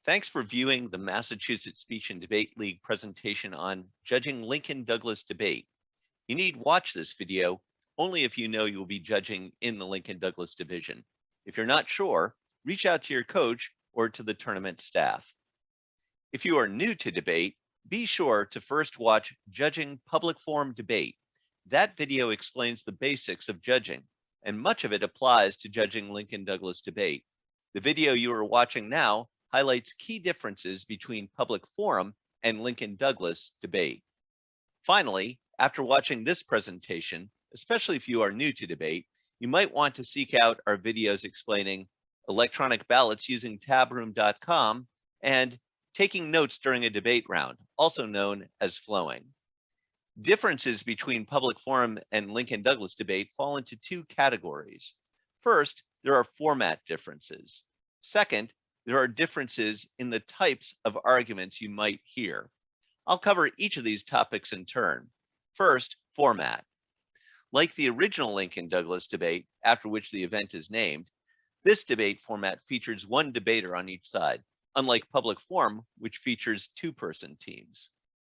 Thanks for viewing the Massachusetts Speech and Debate League presentation on judging Lincoln-Douglas debate. You need watch this video only if you know you will be judging in the Lincoln-Douglas division. If you're not sure, reach out to your coach or to the tournament staff. If you are new to debate, be sure to first watch Judging Public Forum Debate. That video explains the basics of judging, and much of it applies to judging Lincoln-Douglas debate. The video you are watching now highlights key differences between public forum and Lincoln-Douglas debate. Finally, after watching this presentation, especially if you are new to debate, you might want to seek out our videos explaining electronic ballots using tabroom.com and taking notes during a debate round, also known as flowing. Differences between public forum and Lincoln-Douglas debate fall into two categories. First, there are format differences. Second, there are differences in the types of arguments you might hear. I'll cover each of these topics in turn. First, format. Like the original Lincoln-Douglas debate, after which the event is named, this debate format features one debater on each side, unlike public forum, which features two-person teams.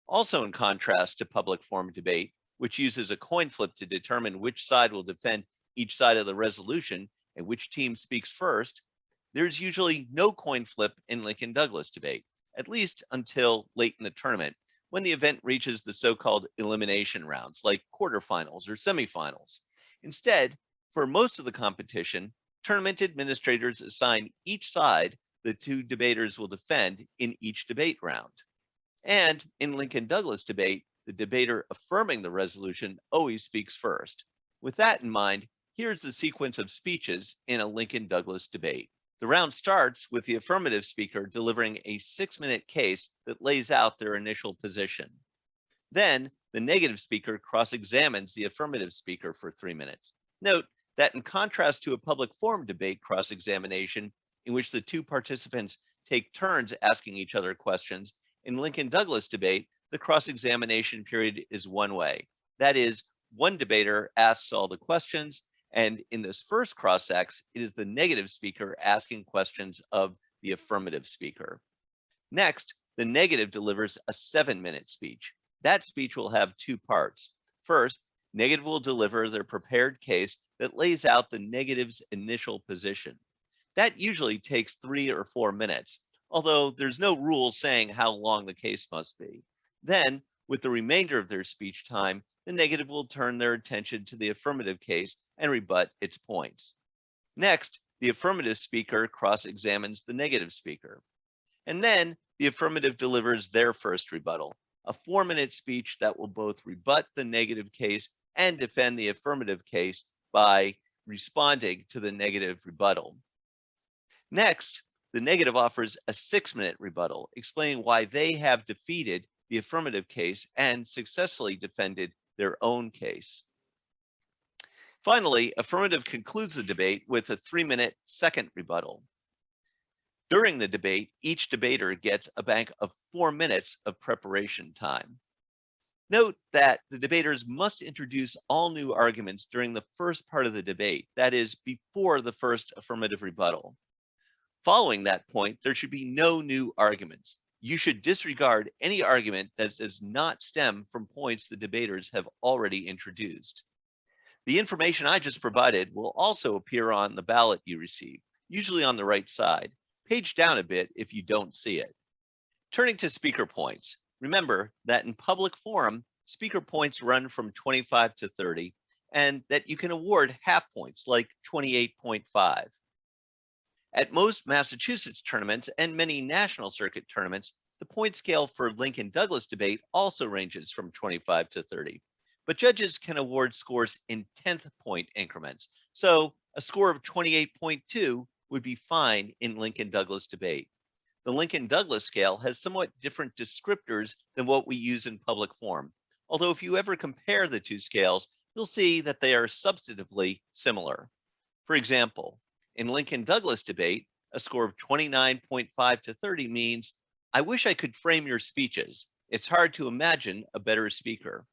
Also in contrast to public forum debate, which uses a coin flip to determine which side will defend each side of the resolution and which team speaks first, there's usually no coin flip in Lincoln-Douglas debate, at least until late in the tournament, when the event reaches the so-called elimination rounds, like quarterfinals or semifinals. Instead, for most of the competition, tournament administrators assign each side the two debaters will defend in each debate round. And in Lincoln-Douglas debate, the debater affirming the resolution always speaks first. With that in mind, here's the sequence of speeches in a Lincoln-Douglas debate. The round starts with the affirmative speaker delivering a 6-minute case that lays out their initial position. Then, the negative speaker cross-examines the affirmative speaker for 3 minutes. Note that in contrast to a public forum debate cross-examination, in which the two participants take turns asking each other questions, in Lincoln-Douglas debate, the cross-examination period is one way. That is, one debater asks all the questions, and in this first cross-ex, it is the negative speaker asking questions of the affirmative speaker. Next, the negative delivers a 7-minute speech. That speech will have two parts. First, negative will deliver their prepared case that lays out the negative's initial position. That usually takes 3 or 4 minutes, although there's no rule saying how long the case must be. Then, with the remainder of their speech time, the negative will turn their attention to the affirmative case and rebut its points. Next, the affirmative speaker cross-examines the negative speaker. And then the affirmative delivers their first rebuttal, a 4-minute speech that will both rebut the negative case and defend the affirmative case by responding to the negative rebuttal. Next, the negative offers a 6-minute rebuttal, explaining why they have defeated the affirmative case and successfully defended their own case. Finally, affirmative concludes the debate with a 3-minute second rebuttal. During the debate, each debater gets a bank of 4 minutes of preparation time. Note that the debaters must introduce all new arguments during the first part of the debate, that is, before the first affirmative rebuttal. Following that point, there should be no new arguments. You should disregard any argument that does not stem from points the debaters have already introduced. The information I just provided will also appear on the ballot you receive, usually on the right side. Page down a bit if you don't see it. Turning to speaker points, remember that in public forum, speaker points run from 25 to 30, and that you can award half points like 28.5. At most Massachusetts tournaments and many national circuit tournaments, the point scale for Lincoln-Douglas debate also ranges from 25 to 30. But judges can award scores in 10th point increments. So a score of 28.2 would be fine in Lincoln-Douglas debate. The Lincoln-Douglas scale has somewhat different descriptors than what we use in public forum. Although if you ever compare the two scales, you'll see that they are substantively similar. For example, in Lincoln-Douglas debate, a score of 29.5 to 30 means, I wish I could frame your speeches. It's hard to imagine a better speaker.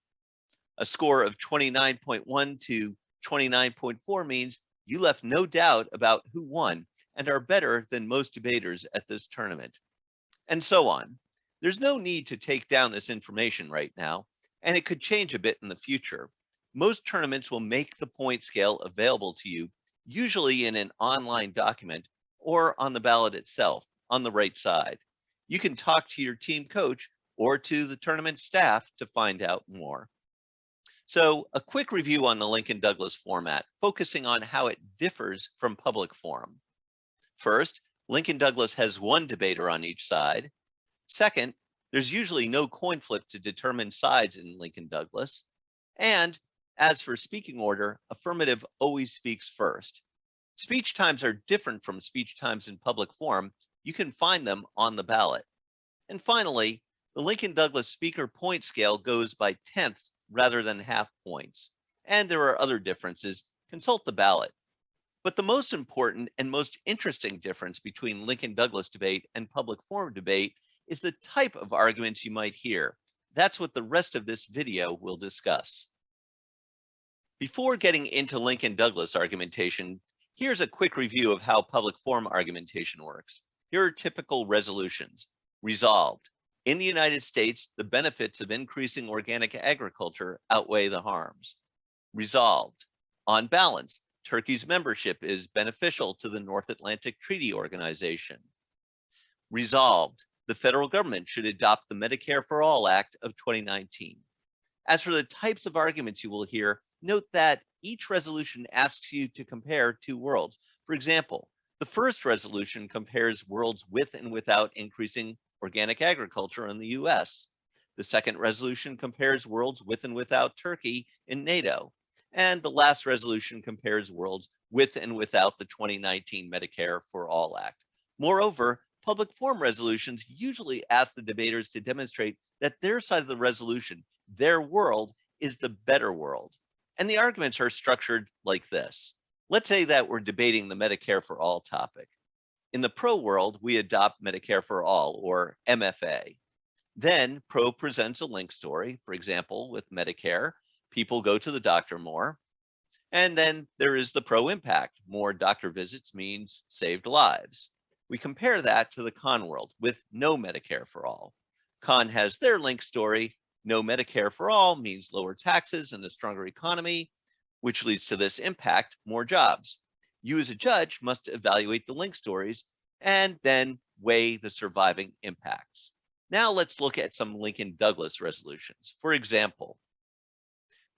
A score of 29.1 to 29.4 means you left no doubt about who won and are better than most debaters at this tournament. and so on. There's no need to take down this information right now, and it could change a bit in the future. Most tournaments will make the point scale available to you, usually in an online document or on the ballot itself on the right side. You can talk to your team coach or to the tournament staff to find out more. So, a quick review on the Lincoln Douglas format, focusing on how it differs from public forum. First, Lincoln Douglas has one debater on each side. Second, there's usually no coin flip to determine sides in Lincoln Douglas. And as for speaking order, affirmative always speaks first. Speech times are different from speech times in public forum. You can find them on the ballot. And finally, the Lincoln Douglas speaker point scale goes by tenths rather than half points. And there are other differences. Consult the ballot. But the most important and most interesting difference between Lincoln Douglas debate and public forum debate is the type of arguments you might hear. That's what the rest of this video will discuss. Before getting into Lincoln Douglas argumentation, here's a quick review of how public forum argumentation works. Here are typical resolutions. Resolved. In the United States, the benefits of increasing organic agriculture outweigh the harms. Resolved. On balance, Turkey's membership is beneficial to the North Atlantic Treaty Organization. Resolved. The federal government should adopt the Medicare for All Act of 2019. As for the types of arguments you will hear, note that each resolution asks you to compare two worlds. For example, the first resolution compares worlds with and without increasing organic agriculture in the US. The second resolution compares worlds with and without Turkey in NATO. And the last resolution compares worlds with and without the 2019 Medicare for All Act. Moreover, public forum resolutions usually ask the debaters to demonstrate that their side of the resolution, their world, is the better world. And the arguments are structured like this. Let's say that we're debating the Medicare for All topic. In the pro world, we adopt Medicare for All, or MFA. Then pro presents a link story. For example, with Medicare, people go to the doctor more. And then there is the pro impact. More doctor visits means saved lives. We compare that to the con world with no Medicare for all. Con has their link story. No Medicare for all means lower taxes and a stronger economy, which leads to this impact, more jobs. You as a judge must evaluate the link stories and then weigh the surviving impacts. Now let's look at some Lincoln Douglas resolutions. For example,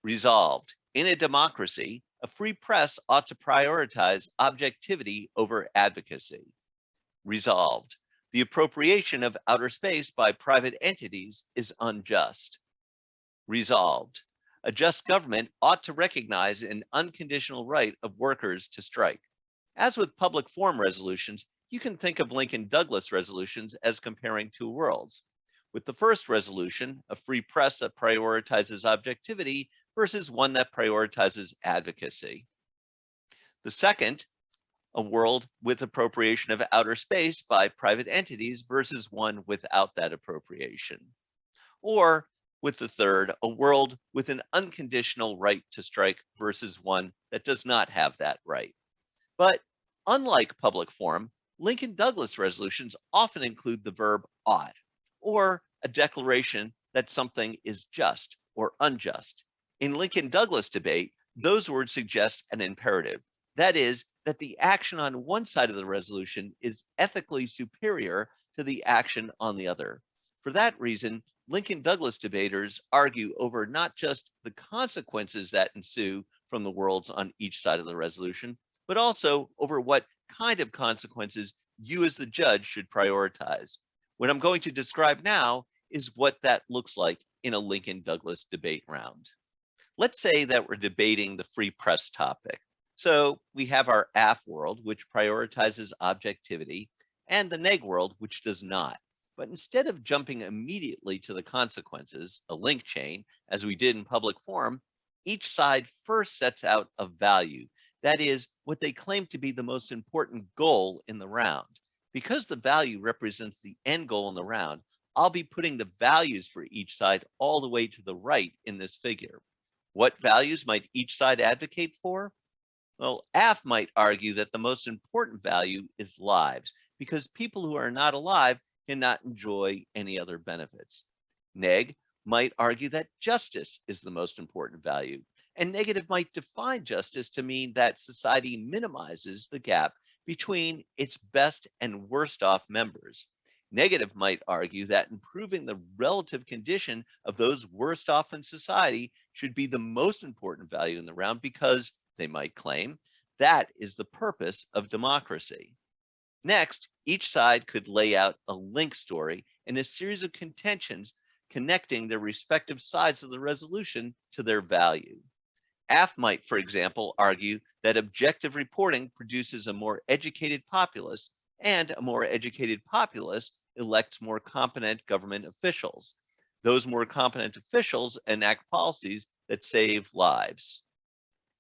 resolved. In a democracy, a free press ought to prioritize objectivity over advocacy. Resolved. The appropriation of outer space by private entities is unjust. Resolved. A just government ought to recognize an unconditional right of workers to strike. As with public forum resolutions, you can think of Lincoln Douglas resolutions as comparing two worlds. With the first resolution, a free press that prioritizes objectivity versus one that prioritizes advocacy. The second, a world with appropriation of outer space by private entities versus one without that appropriation. Or with the third, a world with an unconditional right to strike versus one that does not have that right. But unlike public forum, Lincoln Douglas resolutions often include the verb ought, or a declaration that something is just or unjust. In Lincoln Douglas debate, those words suggest an imperative. That is, that the action on one side of the resolution is ethically superior to the action on the other. For that reason, Lincoln Douglas debaters argue over not just the consequences that ensue from the worlds on each side of the resolution, but also over what kind of consequences you as the judge should prioritize. What I'm going to describe now is what that looks like in a Lincoln Douglas debate round. Let's say that we're debating the free press topic. So we have our AF world, which prioritizes objectivity, and the neg world, which does not. But instead of jumping immediately to the consequences, a link chain, as we did in public forum, each side first sets out a value. That is, what they claim to be the most important goal in the round. Because the value represents the end goal in the round, I'll be putting the values for each side all the way to the right in this figure. What values might each side advocate for? Well, AF might argue that the most important value is lives, because people who are not alive cannot enjoy any other benefits. Neg might argue that justice is the most important value, and negative might define justice to mean that society minimizes the gap between its best and worst off members. Negative might argue that improving the relative condition of those worst off in society should be the most important value in the round because, they might claim, that is the purpose of democracy. Next, each side could lay out a link story and a series of contentions connecting their respective sides of the resolution to their value. AF might, for example, argue that objective reporting produces a more educated populace, and a more educated populace elects more competent government officials. Those more competent officials enact policies that save lives.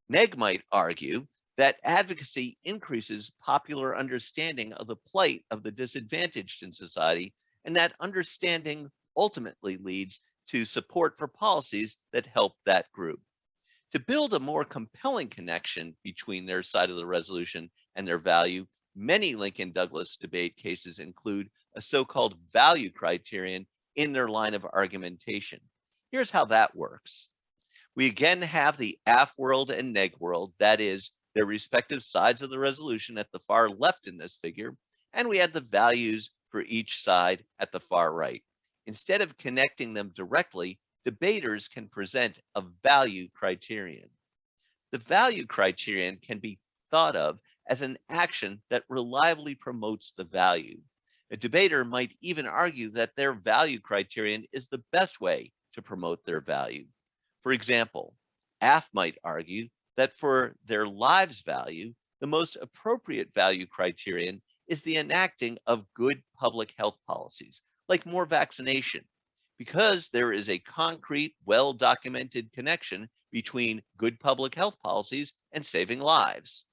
Neg might argue that advocacy increases popular understanding of the plight of the disadvantaged in society, and that understanding ultimately leads to support for policies that help that group. To build a more compelling connection between their side of the resolution and their value, many Lincoln Douglas debate cases include a so-called value criterion in their line of argumentation. Here's how that works. We again have the AF world and neg world, that is, their respective sides of the resolution at the far left in this figure, and we had the values for each side at the far right. Instead of connecting them directly, debaters can present a value criterion. The value criterion can be thought of as an action that reliably promotes the value. A debater might even argue that their value criterion is the best way to promote their value. For example, AF might argue that for their lives value, the most appropriate value criterion is the enacting of good public health policies, like more vaccination, because there is a concrete, well documented connection between good public health policies and saving lives.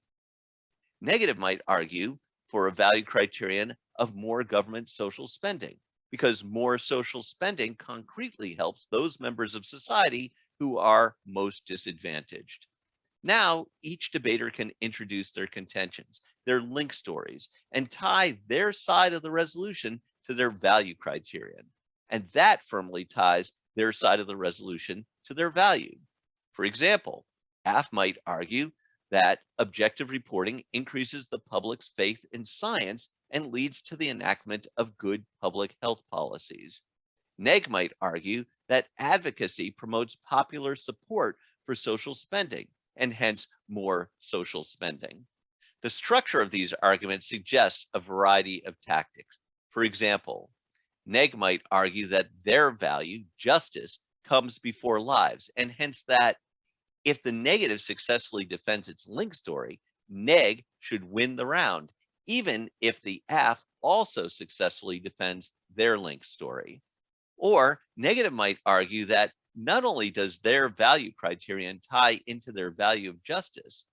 Negative might argue for a value criterion of more government social spending, because more social spending concretely helps those members of society who are most disadvantaged. Now, each debater can introduce their contentions, their link stories, and tie their side of the resolution to their value criterion. And that firmly ties their side of the resolution to their value. For example, AF might argue that objective reporting increases the public's faith in science and leads to the enactment of good public health policies. Neg might argue that advocacy promotes popular support for social spending and hence more social spending. The structure of these arguments suggests a variety of tactics. For example, Neg might argue that their value, justice, comes before lives, and hence that if the negative successfully defends its link story, Neg should win the round, even if the AF also successfully defends their link story. Or negative might argue that not only does their value criterion tie into their value of justice,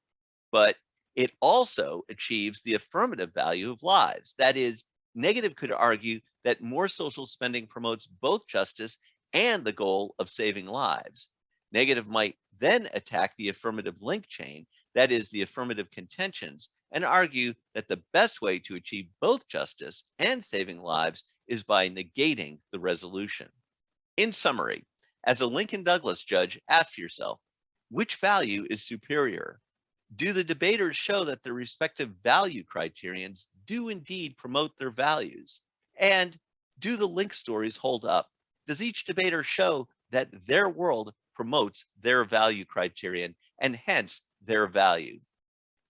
but it also achieves the affirmative value of lives. That is, negative could argue that more social spending promotes both justice and the goal of saving lives. Negative might then attack the affirmative link chain, that is, the affirmative contentions, and argue that the best way to achieve both justice and saving lives is by negating the resolution. In summary, as a Lincoln Douglas judge, ask yourself, which value is superior? Do the debaters show that their respective value criterions do indeed promote their values? And do the link stories hold up? Does each debater show that their world promotes their value criterion and hence their value?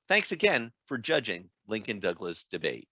Thanks again for judging Lincoln Douglas debate.